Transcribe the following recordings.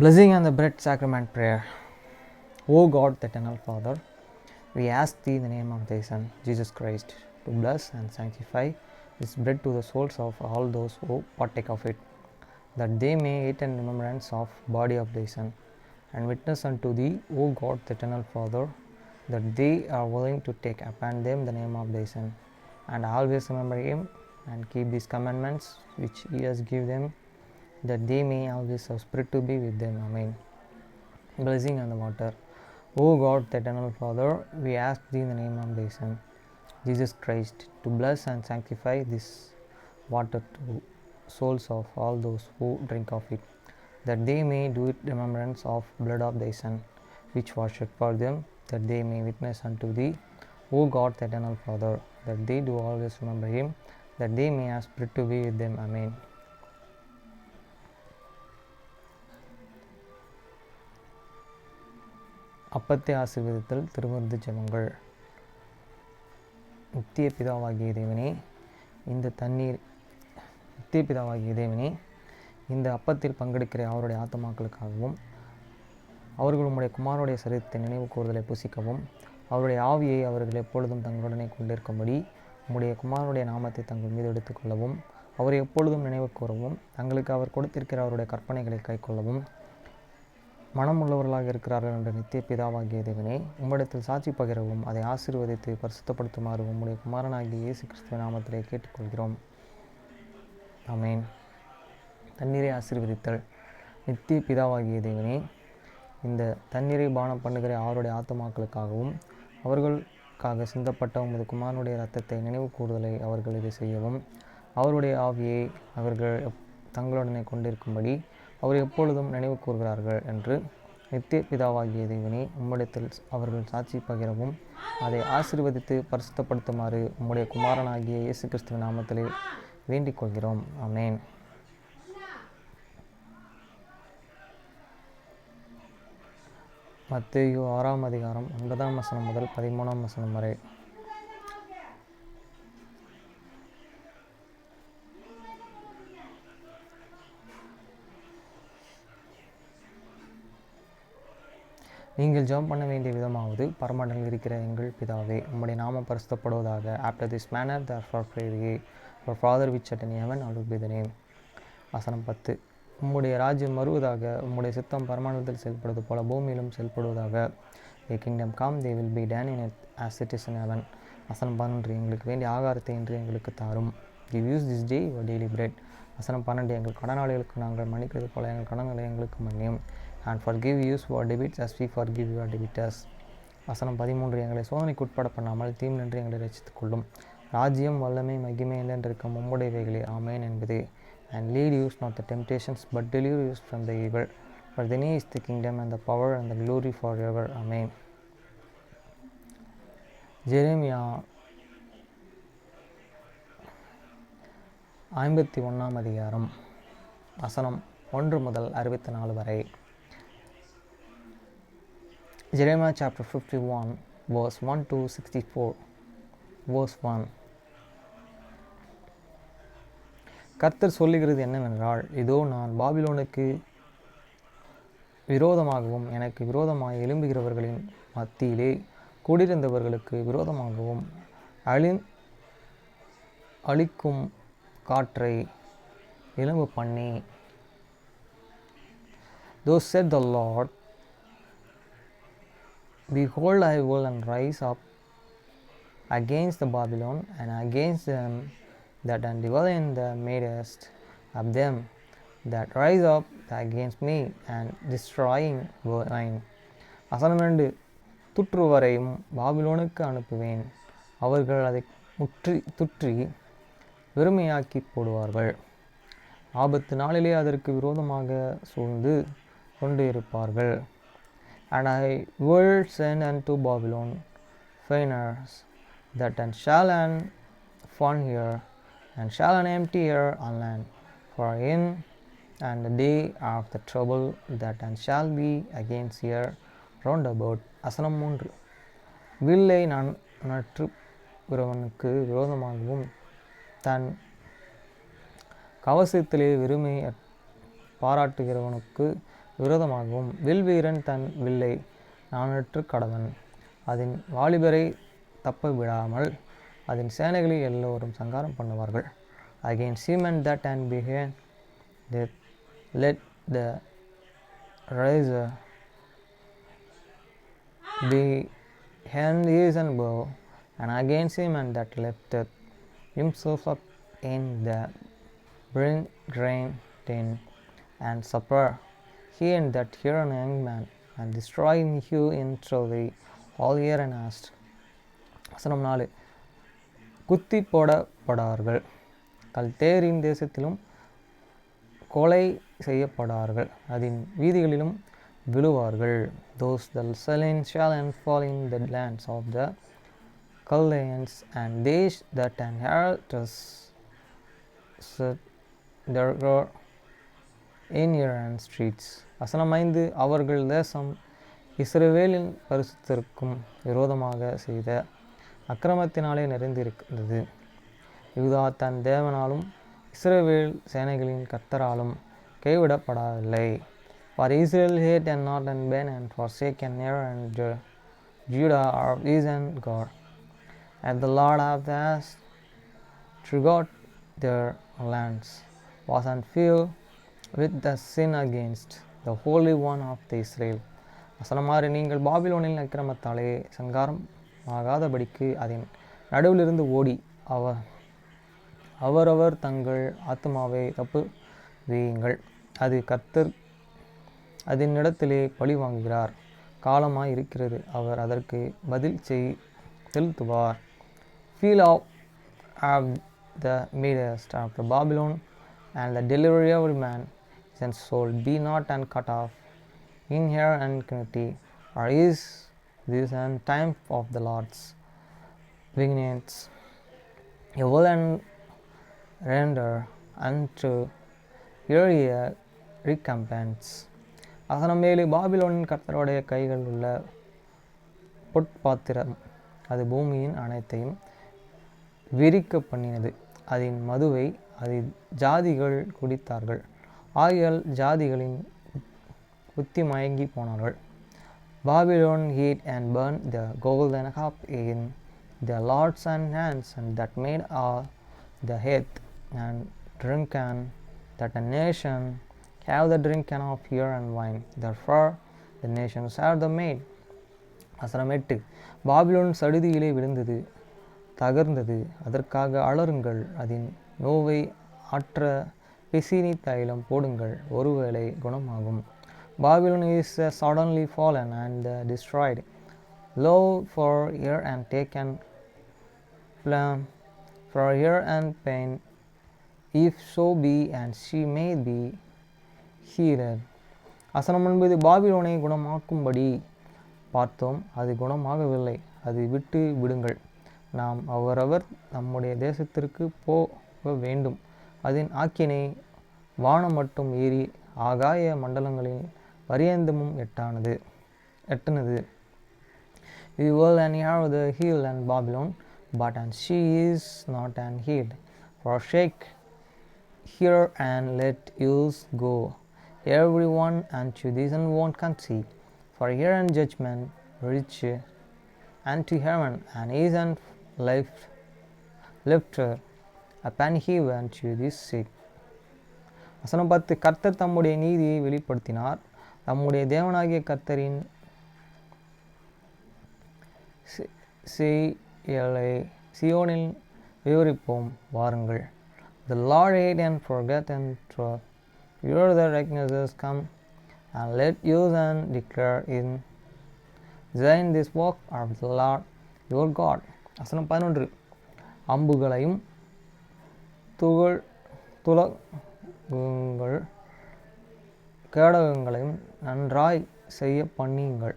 Blessing on the bread sacrament prayer. O God, the eternal Father, we ask Thee in the name of Thy Son, Jesus Christ, to bless and sanctify this bread to the souls of all those who partake of it, that they may eat in remembrance of body of Thy Son, and witness unto Thee, O God, the eternal Father, that they are willing to take upon them the name of Thy Son, and always remember Him, and keep these commandments which He has given them, that they may always have Spirit to be with them. Amen. Blessing on the water. O God, the eternal Father, we ask Thee in the name of Thy Son, Jesus Christ, to bless and sanctify this water to souls of all those who drink of it, that they may do it remembrance of blood of Thy Son, which was shed for them, that they may witness unto Thee, O God, the eternal Father, that they do always remember Him, that they may have Spirit to be with them. Amen. அப்பத்தை ஆசீர்வதித்தல் திருவிருந்து ஜெபங்கள். நித்திய பிதாவாகிய தேவனே, இந்த அப்பத்தில் பங்கெடுக்கிற அவருடைய ஆத்மாக்களுக்காகவும் அவர்கள் உம்முடைய குமாரனுடைய சரீரத்தை நினைவு கூறுதலை புசிக்கவும் அவருடைய ஆவியை அவர்கள் எப்பொழுதும் தங்களுடனே கொண்டிருக்கும்படி உம்முடைய குமாரனுடைய நாமத்தை தங்கள் மீது எடுத்துக்கொள்ளவும் அவரை எப்பொழுதும் நினைவு கூறவும் தங்களுக்கு அவர் கொடுத்திருக்கிற அவருடைய கற்பனைகளை கைக்கொள்ளவும் மனம் உள்ளவர்களாக இருக்கிறார்கள் என்ற நித்திய பிதாவாகிய தேவனே, உம்மிடத்தில் சாட்சி பகிரவும் அதை ஆசீர்வதித்து பரிசுத்தப்படுத்துமாறு உம்முடைய குமாரனாகிய இயேசு கிறிஸ்துவின் நாமத்திலே கேட்டுக்கொள்கிறோம். ஆமென். தண்ணீரை ஆசீர்வதித்தல். நித்திய பிதாவாகிய தேவனே, இந்த தண்ணீரை பானம் பண்ணுகிற அவருடைய ஆத்துமாக்களுக்காகவும் அவர்களுக்காக சிந்தப்பட்ட உமது குமாரனுடைய இரத்தத்தை நினைவு கூறுதலை அவர்கள் இதை செய்யவும் அவருடைய ஆவியை அவர்கள் தங்களுடனே கொண்டிருக்கும்படி அவர் எப்பொழுதும் நினைவு கூறுகிறார்கள் என்று நித்திய பிதாவாகிய தேவனே, உம்மிடத்தில் அவர்கள் சாட்சி பகிரவும் அதை ஆசீர்வதித்து பரிசுத்தப்படுத்துமாறு உம்முடைய குமாரனாகிய இயேசு கிறிஸ்துவின் நாமத்திலே வேண்டிக் கொள்கிறோம். ஆமென். மத்தேயு 6ஆம் அதிகாரம் 9ஆம் வசனம் முதல் 13ஆம் வசனம் வரை. நீங்கள் ஜெபம் பண்ண வேண்டிய விதமாவது, பரமண்டலில் இருக்கிற எங்கள் பிதாவே, உம்முடைய நாமம் பரிசுத்தப்படுவதாக. After this manner therefore pray ye, our Father which art in heaven, hallowed be thy name. வசனம் 10. உம்முடைய ராஜ்யம் வருவதாக, உம்முடைய சித்தம் பரமண்டலத்தில் செயல்படுவது போல பூமியிலும் செயல்படுவதாக. A kingdom come, they will be done in earth as it is in heaven. வசனம் 11. எங்களுக்கு வேண்டிய ஆகாரத்தை இன்று எங்களுக்கு தாரும். Give us this day our daily bread. வசனம் 12. எங்கள் கடனாளிகளுக்கு நாங்கள் மன்னிக்கிறது போல எங்கள் கடன்களை எங்களுக்கு மன்னியும். And forgive us our debits as we forgive your debtors. வசனம் 13. எங்களை சோதனைக்கு உட்பட பண்ணாமல் தீமினின்று எங்களை ரட்சித்துக் கொள்ளும். ராஜ்யம் வல்லமை மகிமை என்றிருக்கும் உம்முடையவைகளே. ஆமென் என்பதே. And lead us not the temptations, but deliver us from the evil. For thine is the kingdom and the power and the glory forever. Amen. Jeremiah 51ஆம் அதிகாரம் வசனம் 1 முதல் 64 வரை. Jeremiah chapter 51 verse 1 to 64. verse 1. கர்த்தர் சொல்லுகிறது என்னவென்றால், இதோ நான் பாபிலோனுக்கு விரோதமாகவும் எனக்கு விரோதமாக எழும்புகிறவர்களின் மத்தியிலே கூடியிருந்தவர்களுக்கு விரோதமாகவும் அழிக்கும் காற்றை எழும்பு பண்ணி, Thus said the Lord, Behold, I will rise up against the Babylon and against them that dwell in the midst of them that rise up against me and destroying mine. வசனம் 2. துற்றுவரையும் பாபிலோனுக்கு அனுப்புவேன். அவர்கள் அதை துற்றி வெறுமையாக்கி போடுவார்கள். ஆபத்து நாளிலே அதற்கு விரோதமாக சூழ்ந்து கொண்டு இருப்பார்கள். And I will send unto Babylon fainers, that shall an fun here, and shall an empty here on land. For in and the day of the trouble that shall be against here round about. வசனம் 3. வில்லை நான் நற்றுகிறவனுக்கு விரோதமாகவும் தன் கவசத்திலே வெறுமை பாராட்டுகிறவனுக்கு விரோதமாகவும் வில்வீரன் தன் வில்லை நானற்று கடவன். அதன் வாலிபரை தப்ப விடாமல் அதன் சேனைகளில் எல்லோரும் சங்காரம் பண்ணுவார்கள். Against him and that and behind that let the razor be hand his and bow, and against him and that lifted himself up in the bring grain tin and supper, he and that here an young man, and destroying you in truly all year and asked. வசனம் 4. குத்தி போடப்படார்கள், கல்தேரின் தேசத்திலும் கொலை செய்யப்படார்கள், அதன் வீதிகளிலும் விழுவார்கள். Those that slain shall fall in the lands of the Chaldeans, and they that inherit us there in your streets. வசனம் 5. அவர்கள் தேசம் இஸ்ரவேலின் பரிசுத்தருக்கும் விரோதமாக செய்த அக்கிரமத்தினாலே நிறைந்திருக்கிறது. யூதா தன் தேவனாலும் இஸ்ரவேல் சேனைகளின் கர்த்தராலும் கைவிடப்படவில்லை. For Israel hate and not and been and forsaken near and Judah are his and God. And the Lord hath asked triggered their lands, was unfilled with the sin against the Holy One of the Israel. வசனமாறு, நீங்கள் பாபிலோனின் அக்கிரமத்தாலே சங்காரம் ஆகாதபடிக்கு அதன் நடுவிலிருந்து ஓடி அவரவர் தங்கள் ஆத்துமாவை தப்பு வையுங்கள். அது கர்த்தர் அதனிடத்திலே பழி வாங்குகிறார் காலமாய் இருக்கிறது, அவர் அதற்கு பதில் செலுத்துவார். Feel of the midst of the Babylon, and the delivery every man and soul, be not and cut off in her iniquity, or is this an time of the Lord's vengeance, a will and render unto her a recompense. வசனம் 7. பாபிலோனின் கர்த்தருடைய கைகள் உள்ள பொற்பாத்திரம், அது பூமியின் அனைத்தையும் விரிக்க பண்ணினது, அதன் மதுவை அது ஜாதிகள் குடித்தார்கள், ஆகியால் ஜாதிகளின் புத்தி மயங்கி போனார்கள். Babylon hid and burned the golden cup in the Lord's hands, and that made all the earth and drunken, that a nation have the drinking of beer and wine, therefore the nations have the maid. வசனம் 8. Babylon சடுதியிலே விழுந்தது, தகர்ந்தது, அதற்காக அலறுங்கள், அதன் நோவை ஆற்ற பிசினி தைலம் போடுங்கள், ஒருவேளை குணமாகும். Babylon is suddenly fallen and destroyed. Lo, for here and taken plumb, for here and pain, if so be and she may be healed. வசனம் 9. பாபிலோனை குணமாக்கும்படி பார்த்தோம், அது குணமாகவில்லை, அது விட்டு விடுங்கள், நாம் அவரவர் நம்முடைய தேசத்திற்கு போக வேண்டும், அதன் ஆக்கினை வானம் மட்டும் ஏறி ஆகாய மண்டலங்களின் பரியந்தமும் எட்டினது. We will inherit the hill and Babylon, but and she is not an hill. Forsake here and let yours go, every one unto this and one country, for here and judgment reach unto heaven, and is and lifter upon him unto this sick. வசனம் 10. கர்த்தர் தம்முடைய நீதியை வெளிப்படுத்தினார், தம்முடைய தேவனாகிய கர்த்தரின் சியோனில் விவரிப்போம் வாருங்கள். The Lord hate and forget and truth, here the righteousness come, and let use and declare in Zion this work of the Lord your God. வசனம் 11. அம்புகளையும் துலகங்கள் கேடகங்களையும் நன்றாய் செய்ய பண்ணிடுங்கள்.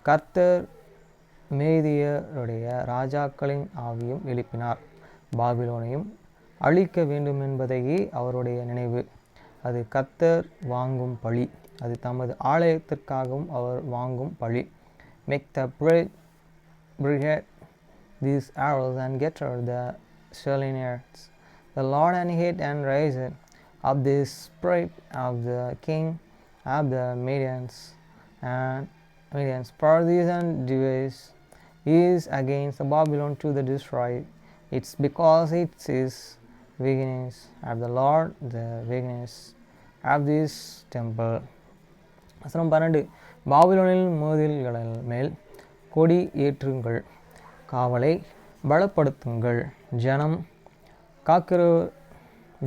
கர்த்தர் மேதியருடைய ராஜாக்களின் ஆவியும் எழுப்பினார், பாபிலோனையும் அழிக்க வேண்டுமென்பதையே அவருடைய நினைவு. அது கர்த்தர் வாங்கும் பழி, அது தமது ஆலயத்திற்காகவும் அவர் வாங்கும் பழி. Make the brigade these arrows and get her the Selenians. The Lord and hate and raise it of the spirit of the king of the Medians and Medians. For this and device is against the Babylon to the destroy. It's because it is weakness of the Lord, the weakness of this temple. வசனம் 12. பாபிலோனில் மோதில்களின் மேல் கொடி ஏற்றுங்கள், காவலை பலப்படுத்துங்கள்,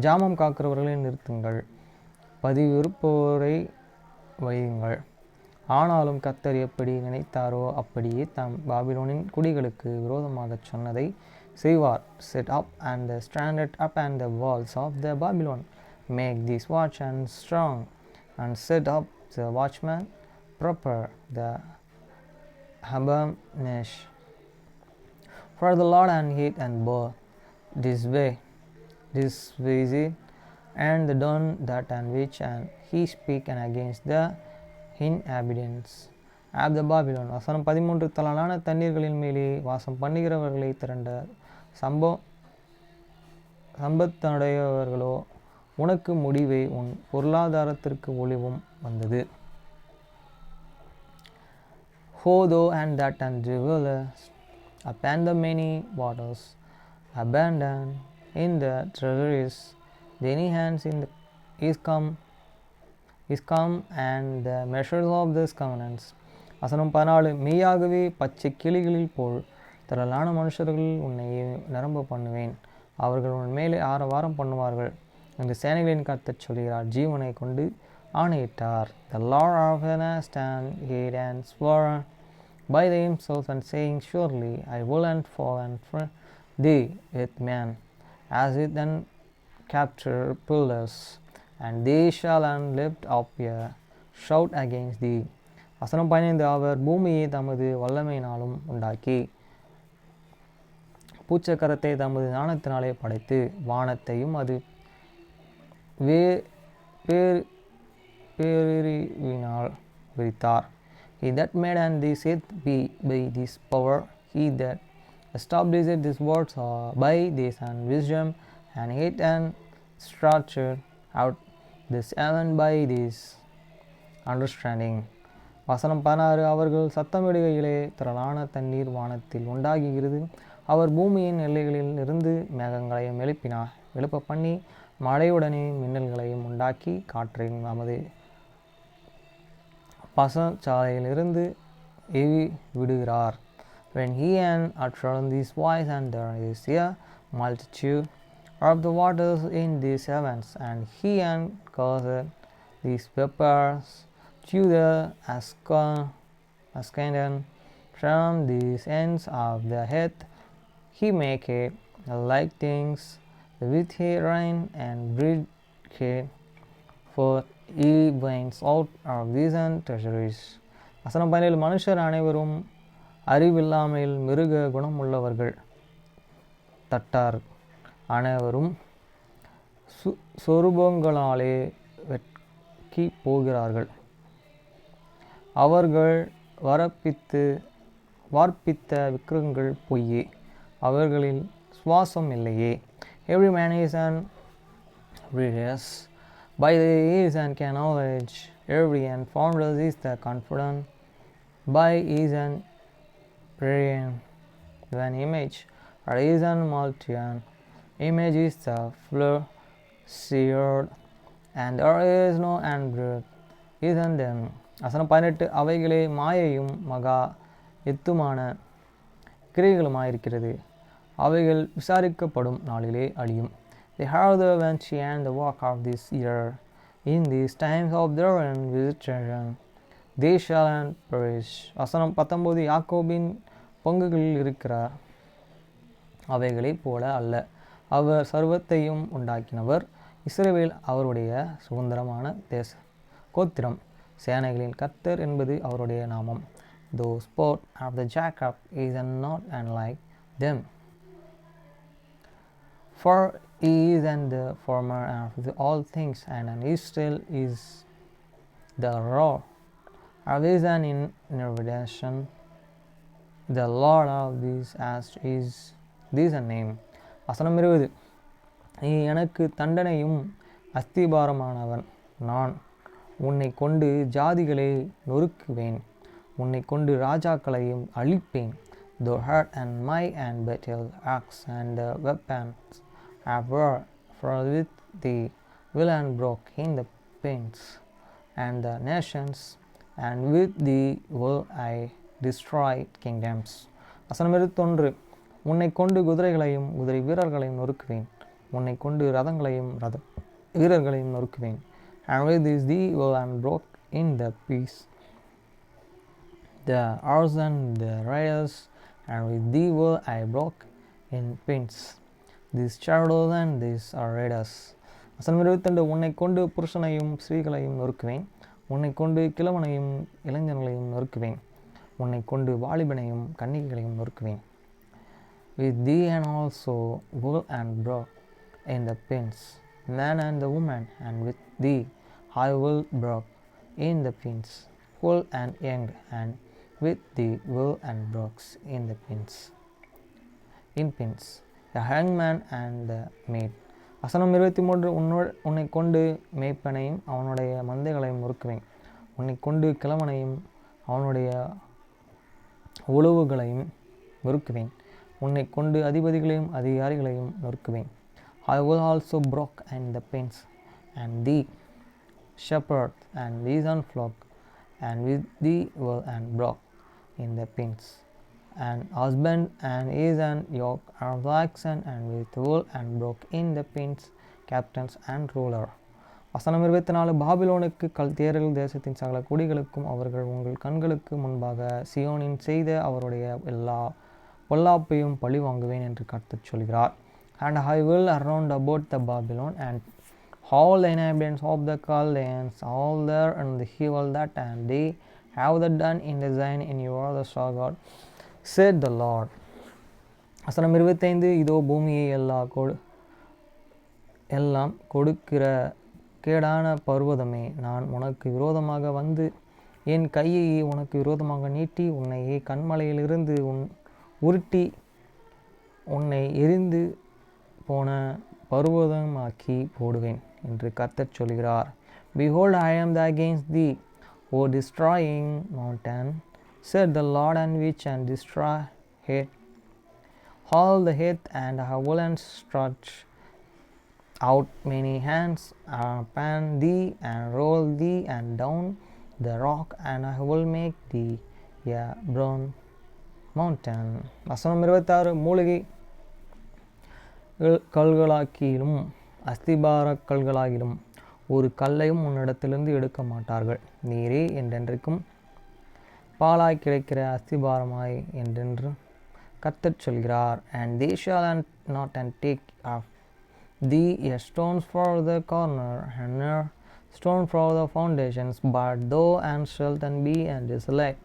ஜாமம் காக்கிறவர்களை நிறுத்துங்கள், பதிவிருப்போரை வையுங்கள். ஆனாலும் கர்த்தர் எப்படி நினைத்தாரோ அப்படியே தாம் பாபிலோனின் குடிகளுக்கு விரோதமாகச் சொன்னதை செய்வார். Set up and stand up and the walls of the Babylon. Make this watch and strong, and set up the watchman proper, the Habermesh. For the Lord and hate and bow this way is it, and the done that and which, and he speak and against the inhabitants of the Babylon. வசனம் 13. தளலான தண்ணீர்களின் மேலே வாசம் பண்ணுகிறவர்களை திரண்ட சம்பத்தடையவர்களோ உனக்கு முடிவே, உன் பொருளாதாரத்திற்கு ஒளிவும் வந்தது. Ho thou and that and dwellest upon the many waters, abandoned in the treasuries, then hands in the is come and the measures of this covenants. வசனம் 14. மெய்யாகவே பச்சை கிளிகளில் போல் திரளான மனுஷர்கள் உன்னை நிரம்ப பண்ணுவேன், அவர்கள் உன் மேலே ஆரவாரம் பண்ணுவார்கள் என்று சேனைகளின் கர்த்தர் சொல்கிறார். ஜீவனை கொண்டு ஆணையிட்டார். The Lord of heaven stand here and swore by himself and saying, surely I will and fall and thee with men as with an captured pillars, and they shall and lift up a shout against thee. வசனம் 15. அவர் பூமியை தமது வல்லமையினாலும் உண்டாக்கி பூச்சக்கரத்தை தமது ஞானத்தினாலே படைத்து வானத்தையும் அது பேரினால் விரித்தார். He that made and this earth be by this power, he that established this world by this and wisdom, and hid and stretched out this heaven by this understanding. வசனம் 16. அவர்கள் சத்தமிடுகையிலே திரளான தண்ணீர் வானத்தில் உண்டாகுகிறது. அவர் பூமியின் எல்லைகளில் இருந்து மேகங்களையும் எழுப்ப பண்ணி மழையுடனே மின்னல்களையும் உண்டாக்கி காற்றையும் நமது பசச்சாலையிலிருந்து ஏவி விடுகிறார். When he and uttered this voice, and there is a multitude of the waters in these heavens, and he and caused these vapors to the ascendant from these ends of the earth, he make it like things with his rain and breathed forth he brings out of these treasuries. வசனம் 17. மனுஷர் அனைவரும் அறிவில்லாமையில் மிருக குணமுள்ளவர்கள், தட்டார் அனைவரும் சொரூபங்களாலே வெட்கி போகிறார்கள். அவர்கள் வார்ப்பித்த விக்கிரகங்கள் பொய்யே, அவர்களில் சுவாசம் இல்லையே. Every man is an breathes by the ears and can knowledge, every and founders is the confident by is an brilliant one image, or is an multian image is the floor seared, and there is no android is in them. வசனம் 18. அவைகளே மாயையும் மகா எத்துமான கிரியைகளுமாயிருக்கிறது, அவைகள் விசாரிக்கப்படும் நாளிலே அழியும். They have the vanity and the work of this year, in these times of their visitation they shall and perish. வசனம் 19. யாக்கோபின் பங்குகளில் இருக்கிறார், அவைகளைப் போல அல்ல. அவர் சர்வத்தையும் உண்டாக்கினவர், இஸ்ரவேல் அவருடைய சுதந்திரமான கோத்திரம், சேனைகளின் கர்த்தர் என்பது அவருடைய நாமம். Though sport of the Jacob is not unlike them, for he is and the former of all things, and Israel is the roar of his an inheritance. The Lord of these as is this a name. வசனம் 20. நீ எனக்கு தண்டனையும் அஸ்திபாரமானவன் நான். உன்னை கொண்டு ஜாதிகளை நொறுக்குவேன், உன்னை கொண்டு ராஜாக்களையும் அழிப்பேன். Thou art and my and battle axe and the weapons of war, for with thee will and broke in the pins and the nations, and with thee will I destroy kingdoms. வசனம் 21. உன்னை கொண்டு குதிரைகளையும் குதிரை வீரர்களையும் நொறுக்குவேன், உன்னை கொண்டு ரதங்களையும் ரத வீரர்களையும் நொறுக்குவேன். And with this thee will and broke in the piece the horse and the riders, and with thee will I broke in pins these chariots and these are riders. வசனம் 22. உன்னை கொண்டு புருஷனையும் ஸ்திரீகளையும் நொறுக்குவேன், உன்னை கொண்டு கிழவனையும் இளைஞர்களையும் நொறுக்குவேன், உன்னை கொண்டு வாலிபனையும் கன்னிகைகளையும் நொறுக்குவேன். With thee and also will and broke in the pins man and the woman, and with thee I will broke in the pins full and young, and with thee will and brokes in the pins the young man and the maid. வசனம் 23. உன்னை கொண்டு மேய்ப்பனையும் அவனுடைய மந்தைகளையும் நொறுக்குவேன், உன்னை கொண்டு கிழவனையும் அவனுடைய உழவுகளையும் நொறுக்குவேன், உன்னை கொண்டு அதிபதிகளையும் அதிகாரிகளையும் நொறுக்குவேன். I will also broke in the pins and thee shepherd and these and flock, and with thee will and broke in the pins and husband and is and yoke are oxen, and with wool and broke in the pins captains and ruler. வசனம் 24. பாபிலோனுக்கு கல்தேயர்கள் தேசத்தின் சகல குடிகளுக்கும் அவர்கள் உங்கள் கண்களுக்கு முன்பாக சியோனின் செய்த அவருடைய எல்லா பொல்லாப்பையும் பழி வாங்குவேன் என்று கர்த்தர் சொல்கிறார். And I will around about the Babylon and all the inhabitants of the Chaldeans, all there and the evil that and they have that done in the Zion in your the star God, said the Lord. வசனம் 25. இதோ பூமியை எல்லாம் கொடுக்கிற கேடான பர்வதமே, நான் உனக்கு விரோதமாக வந்து என் கையை உனக்கு விரோதமாக நீட்டி உன்னையே கண்மலையிலிருந்து உருட்டி உன்னை எரிந்து போன பர்வதமாக்கி போடுவேன் என்று கர்த்தர் சொல்கிறார். Behold, I am against thee, O destroying mountain, said the Lord, and which and destroy it all the earth, and I will and stretch out many hands upon thee, and roll thee and down the rock, and I will make thee a brown mountain. வசனம் 26. மூலிகை கல்களாக்கிலும் அஸ்திபார கல்களாகிலும் ஒரு கல்லையும் உன்னிடத்திலிருந்து எடுக்க மாட்டார்கள். நீரே என்றென்றைக்கும் பாலாய் கிடைக்கிற அஸ்திபாரமாய் என்றென்று கர்த்தர் சொல்கிறார். And they shall not and take of thee a stone for the corner, and a stone for the foundations, but thou and shalt and be and desolate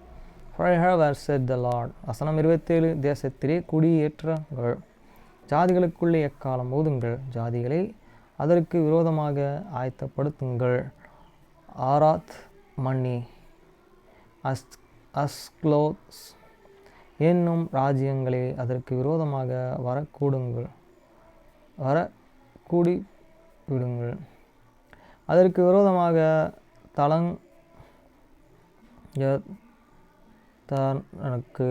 forever, said the Lord. வசனம் 27. தேசத்திலே குடியேற்றங்கள், ஜாதிகளுக்குள்ளே எக்காலம் ஊதுங்கள், ஜாதிகளை அதற்கு விரோதமாக ஆயத்தப்படுத்துங்கள். ஆராத் மன்னி அஸ்க்லோஸ் என்னும் ராஜ்யங்களே அதற்கு விரோதமாக வரக்கூடி விடுங்கள், அதற்கு விரோதமாக தனக்கு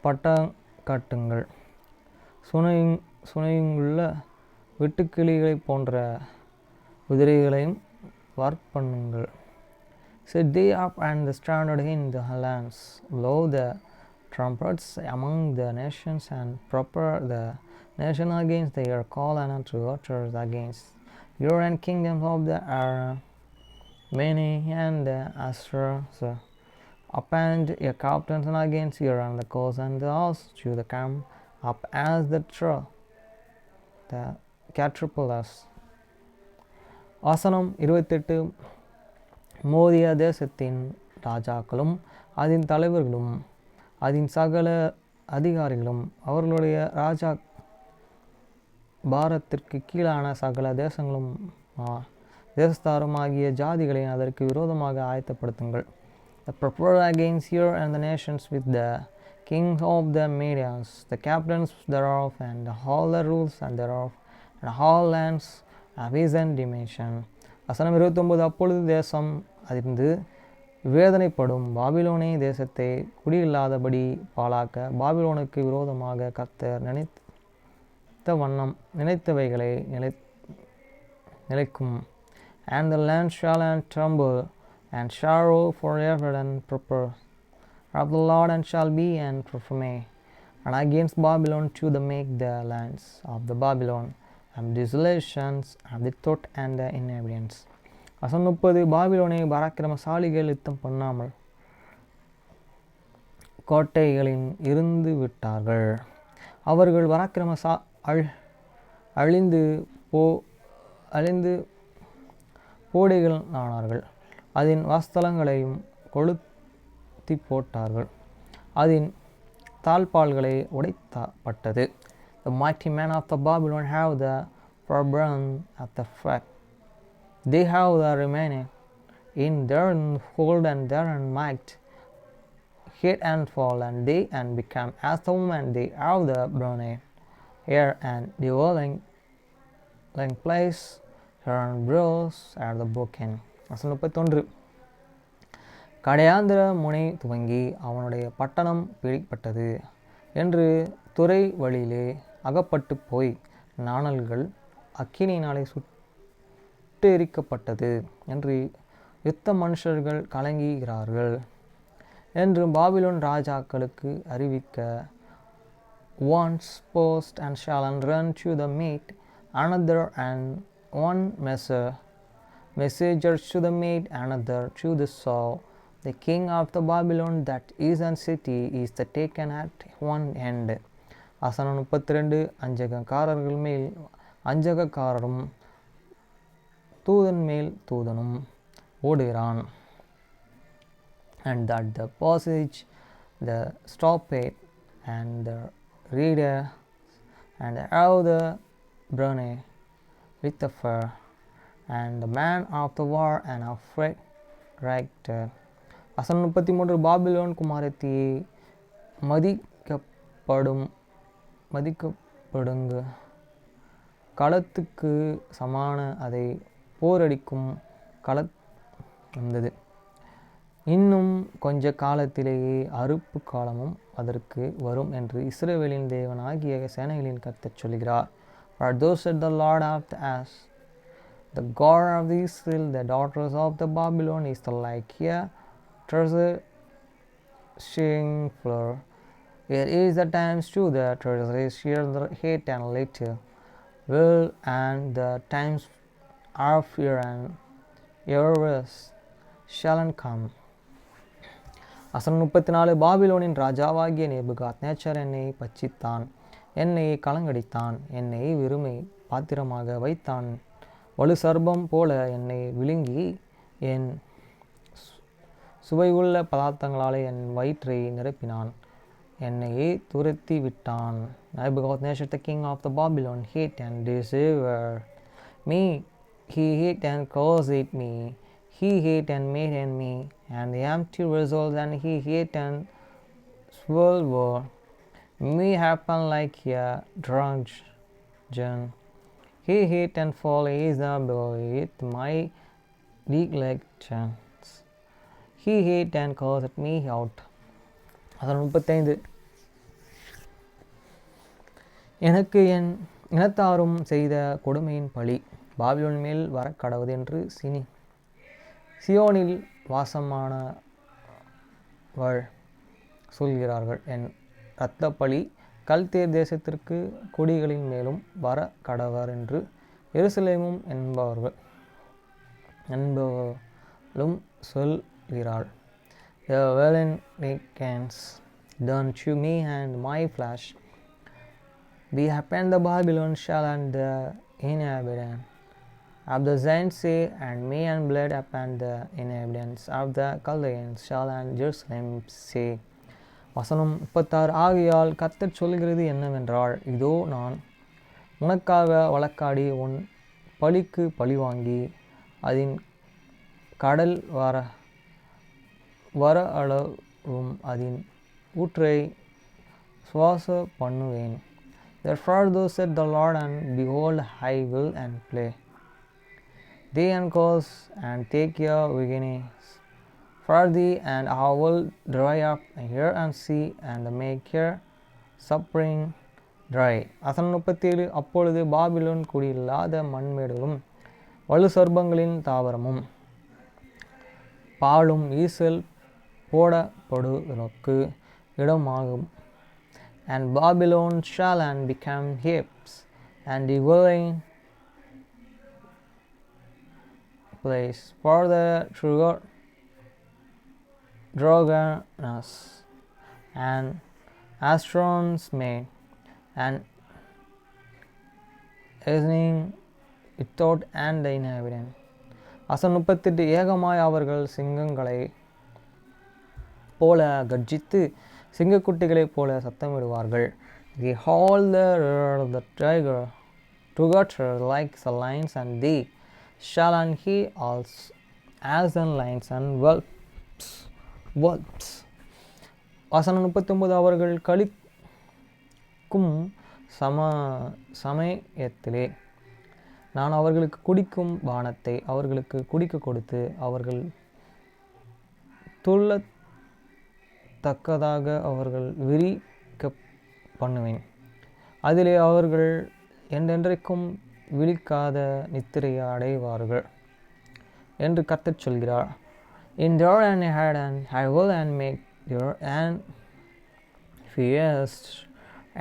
பட்டம் காட்டுங்கள், சுனையுள்ள வெட்டுக்கிளிகளைப் போன்ற குதிரைகளையும் வார்ப்பண்ணுங்கள். Set thee up and standard in the lands, blow the trumpets among the nations, and prepare the nation against their call, and unto waters against your and kingdoms of the many and the Astros. Appoint your captains and against your and the cause and the house to the come up as the caterpillars. வசனம் 28. மோதிய தேசத்தின் ராஜாக்களும் அதன் தலைவர்களும் அதன் சகல அதிகாரிகளும் அவர்களுடைய ராஜா பாரத்திற்கு கீழான சகல தேசங்களும் தேசஸ்தாருமாகிய ஜாதிகளை அதற்கு விரோதமாக ஆயத்தப்படுத்துங்கள். The prepare against you and the nations with the kings of the Medians, the captains thereof, and all the rules and thereof, and all lands of his dimension. வசனம் 29. அப்பொழுது தேசம் அதிர்ந்து வேதனைப்படும், பாபிலோனே தேசத்தை குடியில்லாதபடி பாழாக்க பாபிலோனுக்கு விரோதமாக கர்த்தர் நினைத்தவைகளை நிலைக்கும். And the land shall tremble and sorrow forever and prepare of the Lord and shall be and perform and against Babylon to the make the lands of the Babylon and desolations of the thought and the inhabitants. வசனம் 30. பாபிலோனை பராக்கிரமசாலிகள் யுத்தம் பண்ணாமல் கோட்டைகளின் இருந்து விட்டார்கள். அவர்கள் அழிந்து போடைகள் ஆனார்கள். அதன் வாஸ்தலங்களையும் கொளுத்தி போட்டார்கள். அதன் தாழ்பால்களை உடைத்தப்பட்டது. The mighty men of the Babylon have the foreborne of the fact. They have the remaining in their hold and their might hit and fall and they and become as the woman. They have the burning air and devouring place her brills at the broken. வசனம் 31. கடையாந்திர முனை துவங்கி அவனுடைய பட்டணம் பிடிப்பட்டது என்று துறை வழியிலே அகப்பட்டு போய் நாணல்கள் அக்கினியினாலே சுட்டெரிக்கப்பட்டது என்று யுத்த மனுஷர்கள் கலங்குகிறார்கள் என்று பாபிலோன் ராஜாக்களுக்கு அறிவிக்க, once post and shall run to the meat, another and one messenger to the meat, another to the sow. The king of the Babylon that is an city is the taken at one end. வசனம் 32. அஞ்சகக்காரர்கள் மேல் அஞ்சகக்காரரும் தூதன் மேல் தூதனும் ஓடுகிறான். And that the passage, the stoppage, and the reader, and how the brune with the fur, and the man of the war and of rector. வசனம் 33. Babylon குமாரத்தியை மதிக்கப்படுங்க களத்துக்கு சமான அதை போரடிக்கும் வந்தது. இன்னும் கொஞ்ச காலத்திலேயே அறுப்பு காலமும் அதற்கு வரும் என்று இஸ்ரவேலின் தேவனாகிய சேனைகளின் கர்த்தர் சொல்கிறார். For those said the Lord of the As, the God of Israel, the daughters of the Babylon is the like a treasuring floor. Here is the times to the treasuries, here the hate and later will, and the times are fear and yours shall come. வசனம் 34. பாபிலோனின் ராஜாவாகிய Nebuchadnezzar என்னை பட்சித்தான், என்னை கலங்கடித்தான், என்னை வெறுமை பாத்திரமாக வைத்தான், வலு சர்ப்பம் போல என்னை விழுங்கி என் சுவையுள்ள பதார்த்தங்களாலே என் வயிற்றை நிரப்பினான், என்னையே துரத்தி விட்டான். Nebuchadnezzar the king of the Babylon hate and deceived me, he hate and caused me, he hate and made me and the empty results, and he hate and swallowed me happen like a drunken. He hate and fall is the with my neglections. He hate and caused me out. 35. எனக்கு என் இனத்தாரும் செய்த கொடுமையின் பழி Babylon மேல் வரக்கடவது என்று சியோனில் வாசமானவள் சொல்கிறார்கள். என் இரத்தப்பழி கல்தேர் தேசத்திற்கு கொடிகளின் மேலும் வர கடவர் என்று எருசலேமும் என்பவளும் சொல்கிறாள். The violence done to me and my flesh be upon the Babylon shall and the inhabitant of the Zion say, and me and blood upon the inhabitants of the Chaldeans shall and Jerusalem say. வசனம் 36. ஆகையால் கர்த்தர் சொல்கிறது என்னவென்றால், இதோ நான் உனக்காக வழக்காடி உன் பழிக்கு பழிவாங்கி அதன் கடல் வர அளவும் அதன் ஊற்றை சுவாச பண்ணுவேன். Therefore thus said the Lord, and behold, I will and play thee and curse, and take your beginnings for thee, and I will dry up here and see, and make your suffering dry. வசனம் 37. அப்பொழுது Babylon குடியில்லாத மண்மேடுகளும் வலு சர்ப்பங்களின் தாவரமும் பாலும் ஈசல் போடப்படுவதற்கு இடமாகும். And Babylon shall and become heaps and dwelling place for the Droganas and Astron's maid, and evening without and the inhabitant. வசனம் 38. ஏகமாய் அவர்கள் சிங்கங்களை போல கர்ஜித்து சிங்கக்குட்டிகளைப் போல சத்தமிடுவார்கள். They haul the tiger together like the lions, and they shall and he also as the lions and whelps. வசனம் 39. அவர்கள் களிக்கும் சமயத்திலே நான் அவர்களுக்கு குடிக்கும் பானத்தை அவர்களுக்கு குடிக்க கொடுத்து அவர்கள் துள்ளத்தக்கதாக அவர்கள் விரிக்க பண்ணுவேன். அதிலே அவர்கள் என்றென்றைக்கும் விழிக்காத நித்திரையை அடைவார்கள் என்று கர்த்தர் சொல்கிறார். Endure and hide, and I will and make your and feast,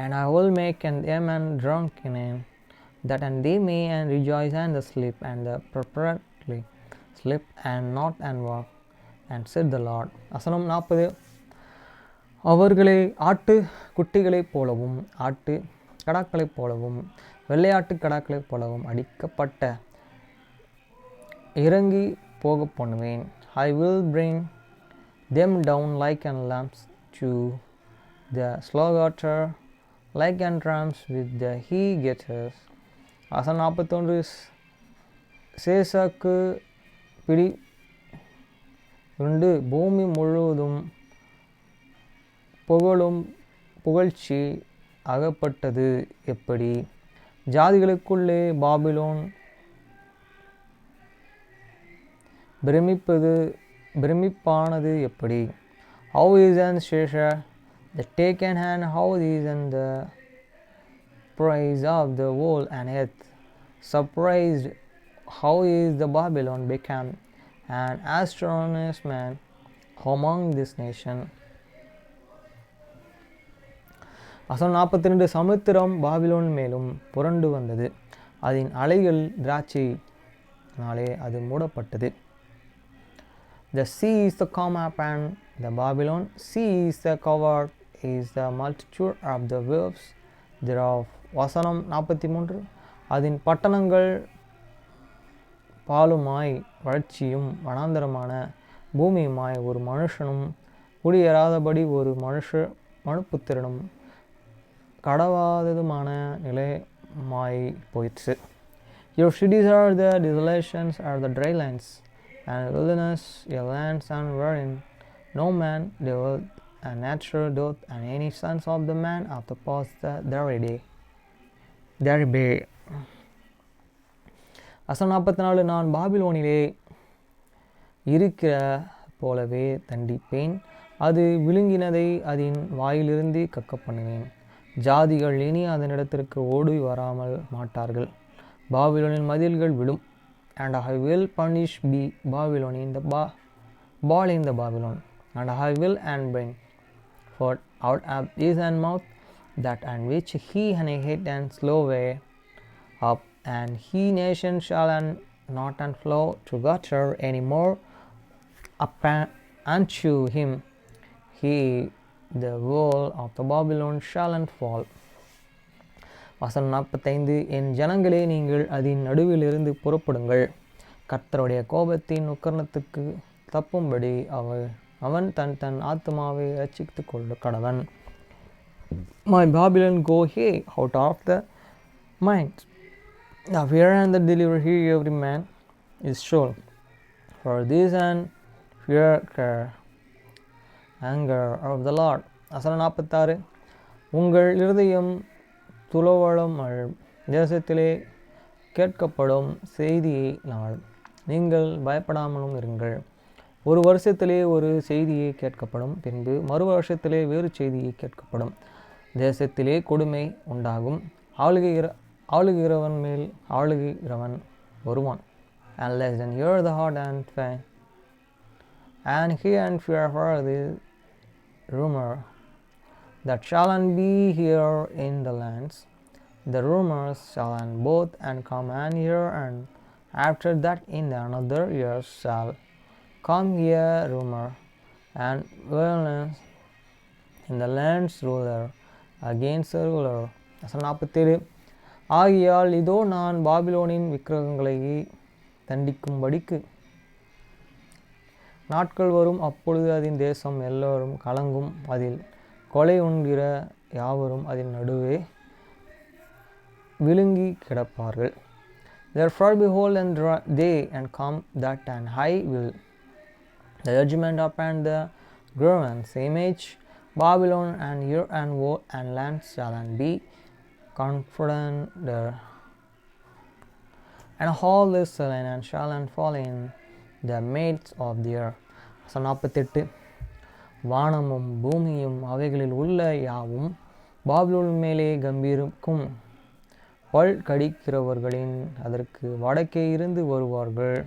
and I will make them and drunk in it, that and they may and rejoice and sleep, and the perpetually sleep and not and walk, and said the Lord. வசனம் 40. அவர்களை ஆட்டு குட்டிகளைப் போலவும் ஆட்டு கடாக்களைப் போலவும் வெள்ளையாட்டு கடாக்களைப் போலவும் அடிக்கப்பட்ட இறங்கி போக பண்ணுவேன். I will bring them down like an lambs to the slaughter, like an rams with the he-getters. வசனம் 41. சேசாக்கு பிடி உண்டு பூமி முழுவதும் புகழ்ச்சி அகப்பட்டது எப்படி? ஜாதிகளுக்குள்ளே பாபிலோன் பிரமிப்பானது எப்படி? How is an Shesha the taken hand, how is and the praise of the whole and earth surprised, how is the Babylon become an astonishment man among this nation. வசனம் 42. சமுத்திரம் பாபிலோன் மேலும் புரண்டு வந்தது, அதன் அலைகள் திராட்சையினாலே அது மூடப்பட்டது. The sea is the come up, and the Babylon sea is the covered, is the multitude of the waves thereof. வசனம் 43. அதன் பட்டணங்கள் பாலுமாய் வறட்சியும் வனாந்தரமான பூமியுமாய் ஒரு மனுஷனும் குடியேறாதபடி ஒரு மனுப்புத்திரனும் கடவாததுமான நிலைமாய் போயிற்று. Your cities are the desolations, are the dry lands, and wilderness, your lands, and wherein no man dwelleth, and natural doth, and any sons of the man of the past there be. வசனம் 44. நான் பாபிலோனிலே இருக்கிற போலவே தண்டிப்பேன், அது விழுங்கினதை அதன் வாயிலிருந்து கக்க பண்ணுவேன். ஜாதிகள் இனி அதனிடத்திற்கு ஓடி வராமல் மாட்டார்கள். பாபிலோனின் மதில்கள் விடும். And I will punish Babylon in the ball in the Babylon, and I will and bring forth out of his and mouth that and which he and hate and slow way up, and he nation shall and not and flow to gutter any more upon unto him, he the wall of the Babylon shall and fall. வசனம் 45. என் ஜனங்களே, நீங்கள் அதன் நடுவிலிருந்து புறப்படுங்கள், கர்த்தருடைய கோபத்தின் உக்கரணத்துக்கு தப்பும்படி அவன் தன் ஆத்மாவை ரட்சித்துக் கொள்ள கடவன். My Babylon go he out of the mind, the fear and the deliver he every man is sure, for this and fear care anger of the Lord. வசனம் 46. உங்கள் இருதயம் துளவளம் தேசத்திலே கேட்கப்படும் செய்தியை நாள். நீங்கள் பயப்படாமலும் இருங்கள். ஒரு வருஷத்திலே ஒரு செய்தியை கேட்கப்படும், பின்பு மறு வருஷத்திலே வேறு செய்தியை கேட்கப்படும். தேசத்திலே கொடுமை உண்டாகும், ஆளுகிறவன் மேல் ஆளுகிறவன் வருவான். And less than hear the heart and faint, and hear and fear for the rumor that shall be here in the lands. The rumors shall both and come and hear, and after that in another year shall come here rumor and violence in the land's ruler against the ruler. 47. ஆகியால் இதோ நான் பாபிலோனின் விக்கிரகங்களை தண்டிக்கும்படிக்கு நாட்கள் வரும், அப்பொழுது அதன் தேசம் எல்லோரும் கலங்கும், அதில் கொலை உண்கிற யாவரும் அதன் நடுவே விழுங்கி கிடப்பார்கள். Therefore behold and day and come that and I will the judgment upon the ground, same age Babylon, and year and woe and land shall be confident, and all this and shall fall in the midst of the earth. 48. வானமும் பூமியும் அவைகளில் உள்ள யாவும் Babylon மேலே கம்பீரிக்கும், பல் கடிக்கிறவர்களின் அதற்கு வடக்கே இருந்து வருவார்கள்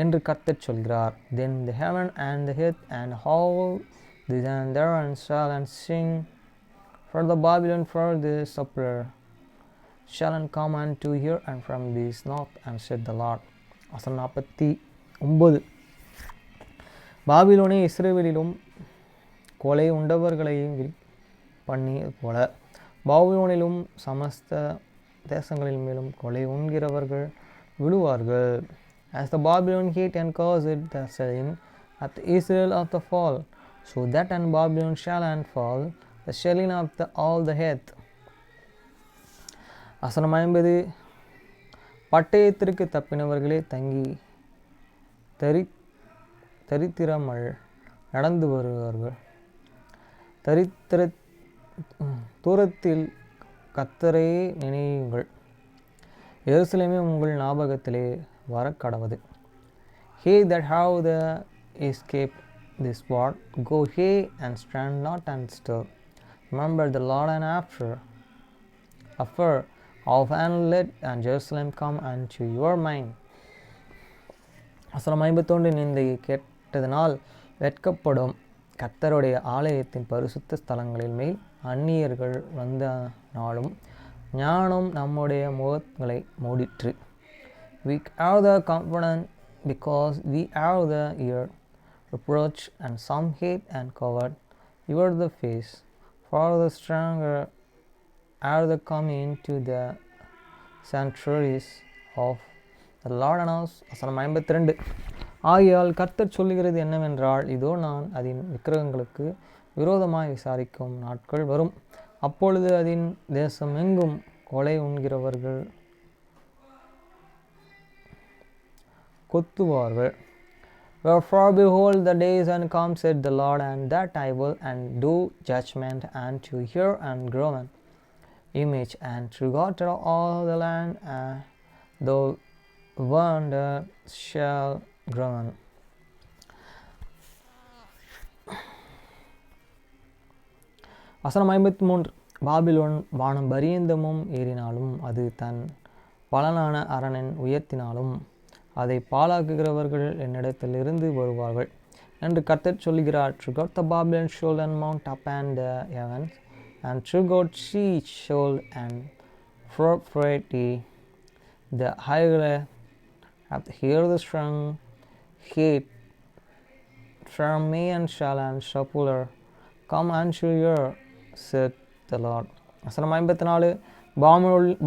என்று கர்த்தர் சொல்கிறார். Then the heaven and the earth and all the thunder and shall and sing for the Babylon, for the supper shall and come unto here and from this north, and said the Lord. 49. பாபிலோனே இஸ்ரவேலிலும் கொலை உண்டவர்களையும் பண்ணியது போல பாபிலோனிலும் சமஸ்த தேசங்களின் மேலும் கொலை உண்கிறவர்கள் விழுவார்கள். As the Babylon hate and caused the selling at the Israel of the fall, so that and Babylon shall and fall the shelling of the all the earth. 50. பட்டயத்திற்கு தப்பினவர்களே தங்கி தரித்திரமல் நடந்து வருவார்கள். தூரத்தில் கர்த்தரை நினையுங்கள், எருசலேமே உங்கள் ஞாபகத்திலே வரக்கடவது. He that have the escape this word, go ye and stand not and still. Remember the Lord, and after of and let and Jerusalem come unto your mind. 51. நிந்தையை கேட்டதனால் வெட்கப்படும் கர்த்தருடைய ஆலயத்தின் பரிசுத்த ஸ்தலங்களில் மேல் அந்நியர்கள் வந்த நாளும் ஞானம் நம்முடைய முகங்களை மூடிற்று. We have the confidence because we have the ear reproach, and some hate and covered your the face, for the stronger are the coming into the sanctuaries of the Lord and house. 52. ஆகையால் கர்த்தர் சொல்லுகிறது என்னவென்றால், இதோ நான் அதன் விக்கிரகங்களுக்கு விரோதமாய் விசாரிக்கும் நாட்கள் வரும், அப்பொழுது அதன் தேசம் எங்கும் கொலை உண்கிறவர்கள் கொத்துவார்கள். Wherefore behold the days and come, said the Lord, and that I will and do judgment and to hear and grow an image and to God to all the land, and the wonder shall grow. 53. Babylon வானம் பரியந்தமும் ஏறினாலும், அது தன் பலனான அரணின் உயர்த்தினாலும், அதை பாழாக்குகிறவர்கள் என்னிடத்திலிருந்து வருவார்கள் என்று கர்த்தர் சொல்கிறார். To God the Babylon shall and mount up and the heavens, and to God she shall and property the higher hath hear the strong hate from me, and shall and shupular come unto your, said the Lord. 54.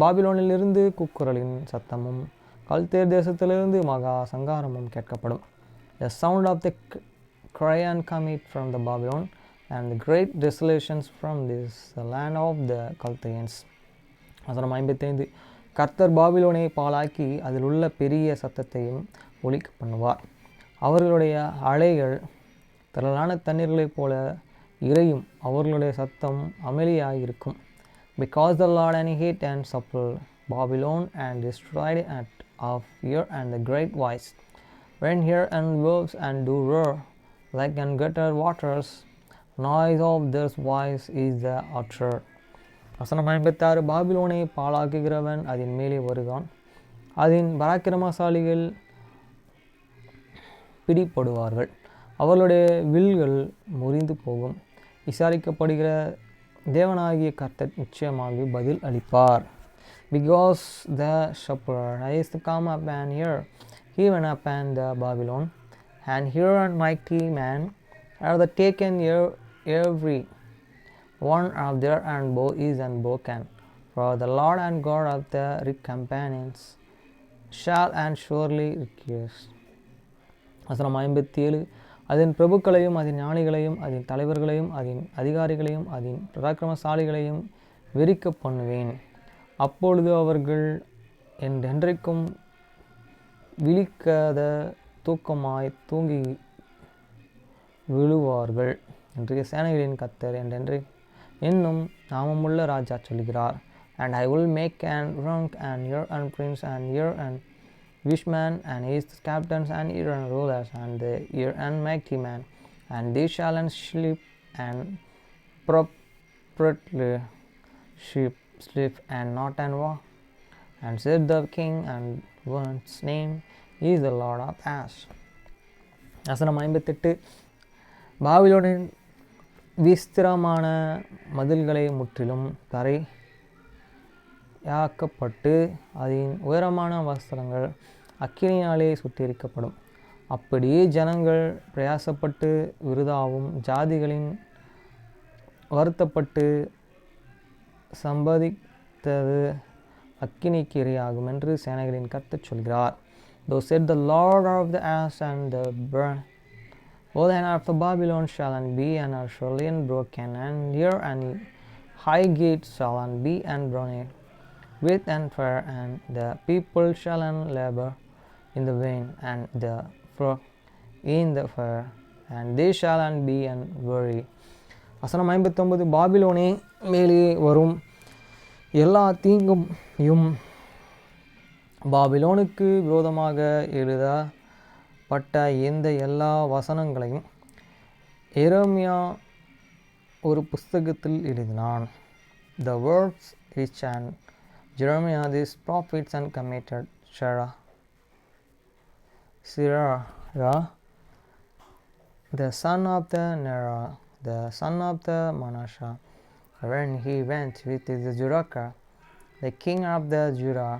பாபிலோனிலிருந்து கூக்குரலின் சத்தமும் கல்தேர் தேசத்திலிருந்து மகா சங்காரமும் கேட்கப்படும். The sound of the cry and cometh from the Babylon, and the great desolations from this the land of the Chaldeans. 55. கர்த்தர் பாபிலோனை பாழாக்கி அதில் உள்ள பெரிய சத்தத்தையும் ஒலிக்க பண்ணுவார். அவர்களுடைய அலைகள் திரளான தண்ணீர்களைப் போல இறையும், அவர்களுடைய சத்தம் அமளியாயிருக்கும். because the Lord and hit and supple Babylon and destroyed it of ear and the great voice. When here and wolves and do roar like an gutter waters, noise of this voice is the utter. வசனம் 56. பாபிலோனை பாழாக்குகிறவன் அதன் மேலே வருகான், அதன் பராக்கிரமசாலிகள் பிடிப்படுவார்கள், அவர்களுடைய வில்கள் முறிந்து போகும். விசாரிக்கப்படுகிற தேவனாகிய கர்த்தர் நிச்சயமாக பதில் அளிப்பார். Because the shepherd is come up and here, even up and the Babylon, and here and mighty man are the taken every one of their and bow is unbroken. For the Lord and God of the companions shall and surely request. வசனம் 57. அதன் பிரபுக்களையும் அதன் ஞானிகளையும் அதன் தலைவர்களையும் அதன் அதிகாரிகளையும் அதன் பராக்கிரமசாலிகளையும் வெறிக்க பண்ணுவேன். அப்பொழுது அவர்கள் என்றென்றைக்கும் விழிக்காத தூக்கமாய் தூங்கி விழுவார்கள். இன்றைய சேனைகளின் கர்த்தர் என்றென்றை என்னும் நாமமுள்ள ராஜா சொல்கிறார். And I will make an rank and year and prince and year and wishman and his captains and year and rulers and the year and mighty man, and they shall and sleep and properly sleep and not and walk, and said the king and one's name is the Lord of Ash. வசனம் 58. பாபிலோனின் விஸ்திரமான மதில்களை முற்றிலும் தரையாக்கப்பட்டு அதன் உயரமான வஸ்திரங்கள் அக்கினியாலே சுட்டெரிக்கப்படும். அப்படியே ஜனங்கள் பிரயாசப்பட்டு விருதாவும் ஜாதிகளின் வருத்தப்பட்டு சம்பாதித்தது அக்கினிக்கு இரையாகும் என்று சேனைகளின் கர்த்தர் சொல்கிறார். Thou said the Lord of the ash and the burn, O the hand of the Babylon shall and be and are surely and broken, and here and high gates shall and be and burned with and fire, and the people shall and labor in the vain, and the flock in the fire, and they shall and be and weary. வசனம் 59. பாபிலோனே மேலே வரும் எல்லா தீங்கும் பாபிலோனுக்கு விரோதமாக எழுதப்பட்ட இந்த எல்லா வசனங்களையும் எரேமியா ஒரு புஸ்தகத்தில் எழுதினான். The words which and Jeremiah these prophets and committed Sirah, the son of the Nerah, the son of the Manasseh, when he went with the Judaka, the king of the Judah,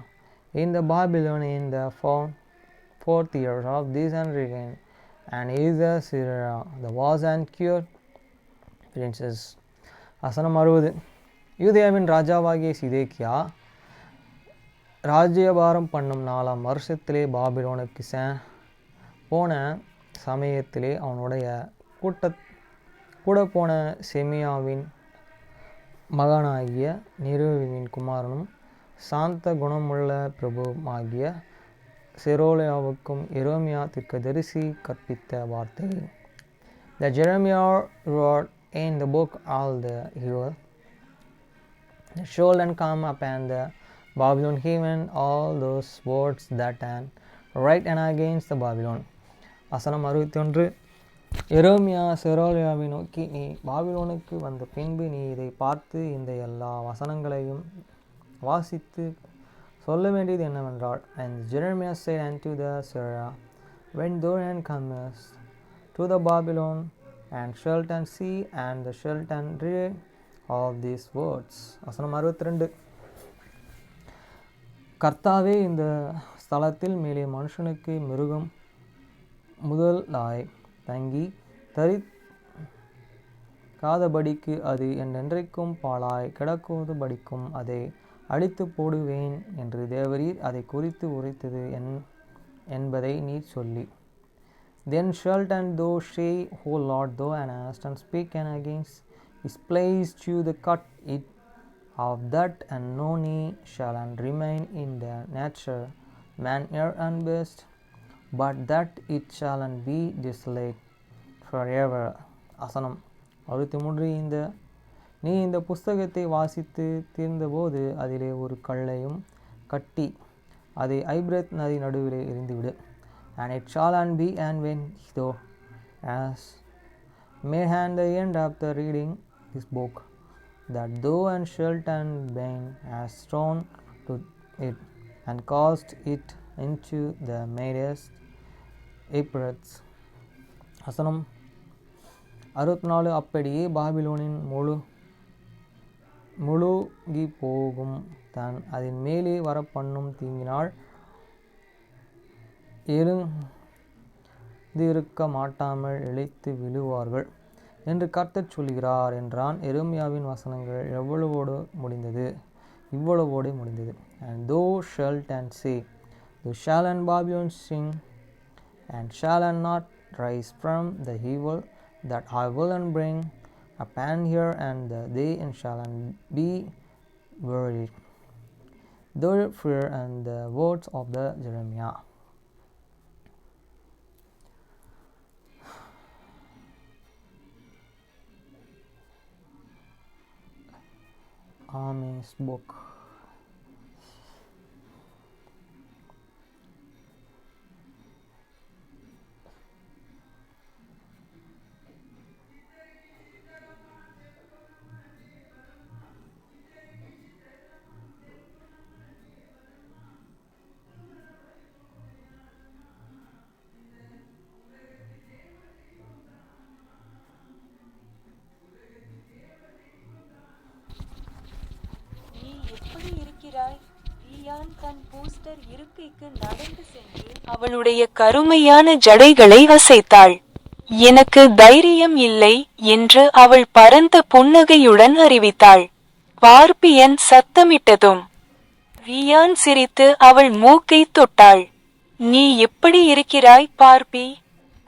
in the Babylon in the fourth year of this and reign, and is the Sirah, the was and cured princes. வசனம் 60. யூதேயாவின் ராஜாவாகிய சிதேக்கியா ராஜ்யபாரம் பண்ணும் 4ஆம் வருஷத்திலே பாபிலோனுக்கு போன சமயத்திலே அவனுடைய கூட போன செமியாவின் மகனாகிய நிருவின் குமாரனும் சாந்த குணமுள்ள பிரபுமாகிய செரோலியாவுக்கும் எரேமியா தீர்க்கதரிசி கற்பித்த வார்த்தை. The Jeremiah wrote in the book all the evil the should and come upon the Babylon even all those words that and right and against the Babylon. வசனம் 61. எரேமியா செரோலியாவை நோக்கி, நீ பாபிலோனுக்கு வந்த பின்பு நீ இதை பார்த்து இந்த எல்லா வசனங்களையும் வாசித்து சொல்ல வேண்டியது என்னவென்றால், and Jeremiah said unto the Sirah, when thou comest to the Babylon, and shalt and see, and the shalt and read of these words. வசனம் 62. கர்த்தாவே, இந்த ஸ்தலத்தில் மேலே மனுஷனுக்கு மிருகம் முதலாய் தங்கி தரிக்காதபடிக்கு அது என்றென்றைக்கும் பாழாய் கிடக்கும்படிக்கும் அதை அழித்து போடுவேன் என்று தேவரீர் அதை குறித்து உரைத்தது என்பதை நீர் சொல்லி. Then shalt and thou say, O Lord, thou hast and speak and against his place to the cut it of that, and no knee shall and remain in the nature man ear and best, but that it shall and be desolate forever. வசனம் 63. இந்த நீ இந்த புஸ்தகத்தை வாசித்து தீர்ந்தபோது அதிலே ஒரு கல்லையும் கட்டி அதை ஐபிரத் நதி நடுவிலே எறிந்துவிடு. And it shall and be, and when thou hast made an the end of the reading this book, that thou and shalt and bring as stone to it, and cast it into the midst Ephrates. வசனம் 64. அப்படியே பாபிலோனின் முழுகி போகும் தான் அதன் மேலே வரப்பண்ணும் தீங்கினால் எழுந்திருக்க மாட்டாமல் இழைத்து விழுவார்கள் என்று கர்த்தர் சொல்கிறார் என்றான். எரேமியாவின் வசனங்கள் இவ்வளவோடு முடிந்தது. And thou shalt and say, thou shalt and Babylon sing, and shall and not rise from the evil that I will and bring upon her, and they and shall and be buried. Therefore, and the words of the Jeremiah. Amos book. தன் booster இருக்கைக்கு நடந்து சென்று அவளுடைய கருமையான ஜடைகளை அசைத்தாள். எனக்கு தைரியம் இல்லை என்று அவள் பரந்த புன்னகையுடன் அறிவித்தாள். பார்பியன் சத்தமிட்டதும் ரியான் சிரித்து அவள் மூக்கை தொட்டாள். நீ எப்படி இருக்கிறாய் பார்பி?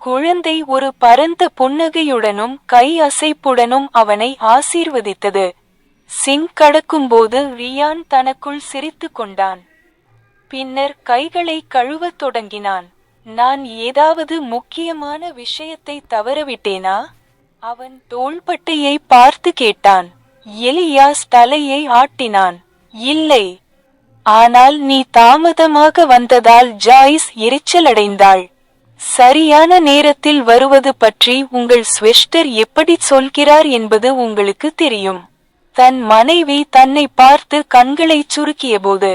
குழந்தை ஒரு பரந்த புன்னகையுடனும் கை அசைப்புடனும் அவனை ஆசீர்வதித்தது. சிங்க் கடக்கும்போது ரியான் தனக்குள் சிரித்து கொண்டான். பின்னர் கைகளை கழுவத் தொடங்கினான். நான் ஏதாவது முக்கியமான விஷயத்தை தவறவிட்டேனா? அவன் தோள்பட்டையை பார்த்து கேட்டான். எலியாஸ் தலையை ஆட்டினான். இல்லை. ஆனால் நீ தாமதமாக வந்ததால் ஜாய்ஸ் எரிச்சலடைந்தாள். சரியான நேரத்தில் வருவது பற்றி உங்கள் ஸ்வெஸ்டர் எப்படி சொல்கிறார் என்பது உங்களுக்கு தெரியும். தன் மனைவி தன்னை பார்த்து கண்களைச் சுருக்கியபோது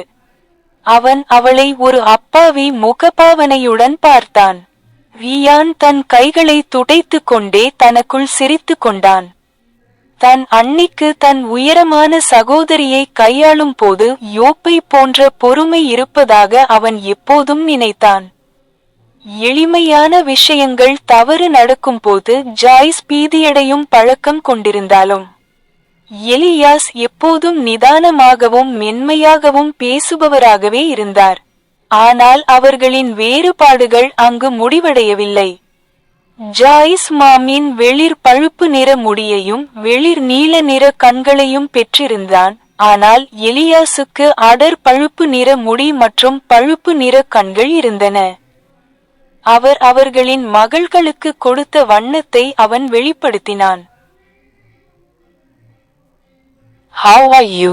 அவன் அவளை ஒரு அப்பாவி முகபாவனையுடன் பார்த்தான். ரியான் தன் கைகளை துடைத்து கொண்டே தனக்குள் சிரித்து கொண்டான். தன் அன்னிக்கு தன் உயரமான சகோதரியை கையாளும் போது யோப்பை போன்ற பொறுமை இருப்பதாக அவன் எப்போதும் நினைத்தான். எளிமையான விஷயங்கள் தவறு நடக்கும் போது ஜாய்ஸ் பீதியடையும் பழக்கம் கொண்டிருந்தாலும் எலியாஸ் எப்போதும் நிதானமாகவும் மென்மையாகவும் பேசுபவராகவே இருந்தார். ஆனால் அவர்களின் வேறுபாடுகள் அங்கு முடிவடையவில்லை. ஜாய்ஸ் மாமின் வெளிர் பழுப்பு நிற முடியையும் வெளிர் நீல நிற கண்களையும் பெற்றிருந்தான். ஆனால் எலியாசுக்கு அடர் பழுப்பு நிற முடி மற்றும் பழுப்பு நிற கண்கள் இருந்தன. அவர் அவர்களின் மகள்களுக்கு கொடுத்த வண்ணத்தை அவன் வெளிப்படுத்தினான். How are you?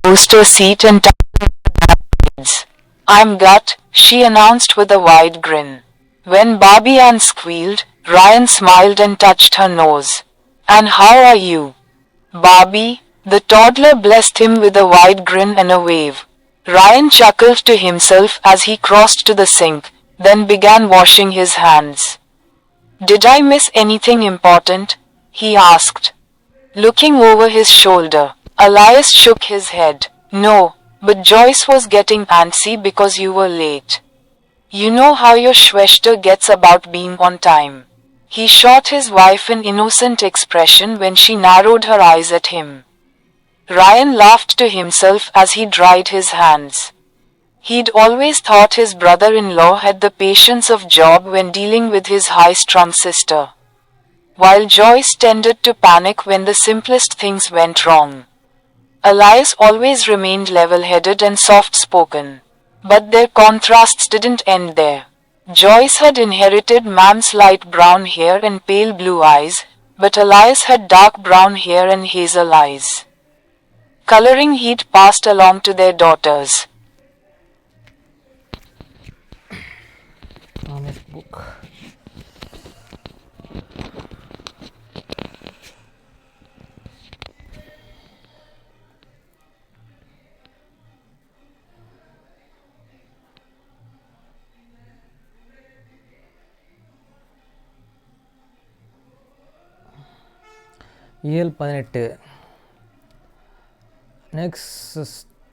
Booster seat and I'm gut, she announced with a wide grin. When Barbie Ann squealed, Ryan smiled and touched her nose. And how are you? Barbie, the toddler blessed him with a wide grin and a wave. Ryan chuckled to himself as he crossed to the sink, then began washing his hands. Did I miss anything important? He asked. Looking over his shoulder, Elias shook his head. No, but Joyce was getting antsy because you were late. You know how your Schwester gets about being on time. He shot his wife an innocent expression when she narrowed her eyes at him. Ryan laughed to himself as he dried his hands. He'd always thought his brother-in-law had the patience of Job when dealing with his high-strung sister, while Joyce tended to panic when the simplest things went wrong. Elias always remained level-headed and soft-spoken. But their contrasts didn't end there. Joyce had inherited Mam's light brown hair and pale blue eyes, but Elias had dark brown hair and hazel eyes. Coloring heat passed along to their daughters. Next book. இயல் 18. Next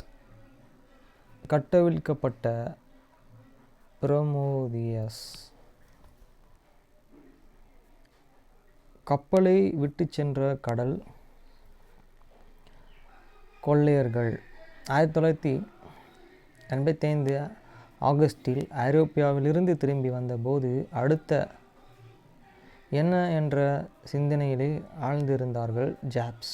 கட்டவிழ்க்கப்பட்ட பிரமோதியஸ். கப்பலை விட்டு சென்ற கடல் கொள்ளையர்கள் 1985 ஆகஸ்டில் ஐரோப்பியாவிலிருந்து திரும்பி வந்தபோது அடுத்த என்ன என்ற சிந்தனையிலே ஆழ்ந்திருந்தார்கள் ஜாப்ஸ்.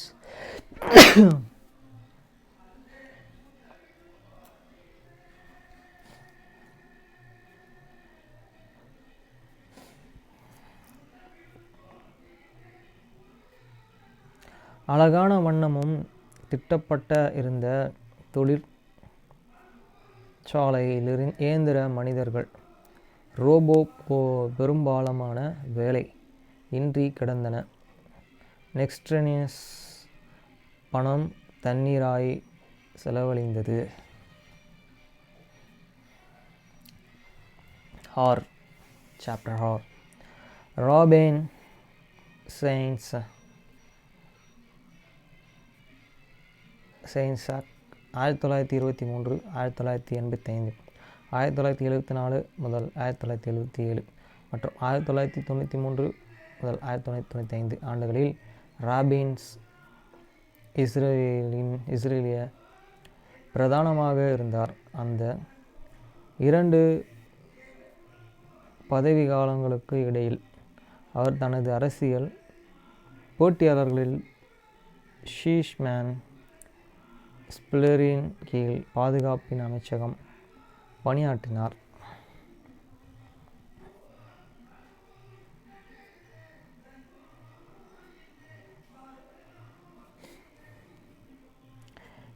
அழகான வண்ணமும் திட்டப்பட்ட இருந்த தொழிற்சாலையில் இயந்திர மனிதர்கள் ரோபோ பெரும்பாலான வேலை இன்றி கிடந்தன. நெக்ஸ்ட்ரனியஸ் பணம் தண்ணீராய் செலவழிந்தது. சாப்டர் ஹார். ராபின் செயின்சாக் 1923 1985, 1974 முதல் 1977 மற்றும் 1993 முதல் 1995 ஆண்டுகளில் ராபின்ஸ் இஸ்ரேலிய பிரதானமாக இருந்தார். அந்த 2 பதவிக்காலங்களுக்கு இடையில் அவர் தனது அரசியல் போட்டியாளர்களில் ஷீஷ்மேன் ஸ்பில்லரின் கீழ் பாதுகாப்பின் அமைச்சகம் பணியாற்றினார்.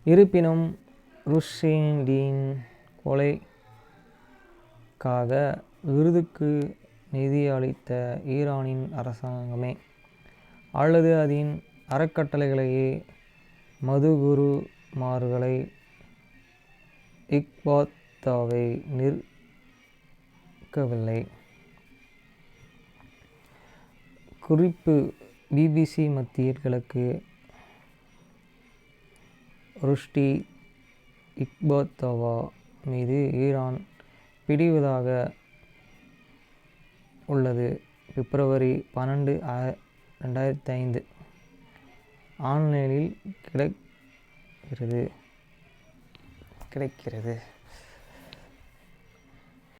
இருப்பினும் ருஷ்டியின் கொலைக்காக விருதுக்கு நிதியளித்த ஈரானின் அரசாங்கமே அல்லது அதன் அறக்கட்டளைகளையே மதுகுருமார்களை இக்பாத்தாவை நிற்கவில்லை. குறிப்பு பிபிசி மத்திய கிழக்கு. ருஷ்டி இக்பாத்தோவா மீது ஈரான் பிடிவதாக உள்ளது. பிப்ரவரி 12, 2005 ஆன்லைனில் கிடைக்கிறது.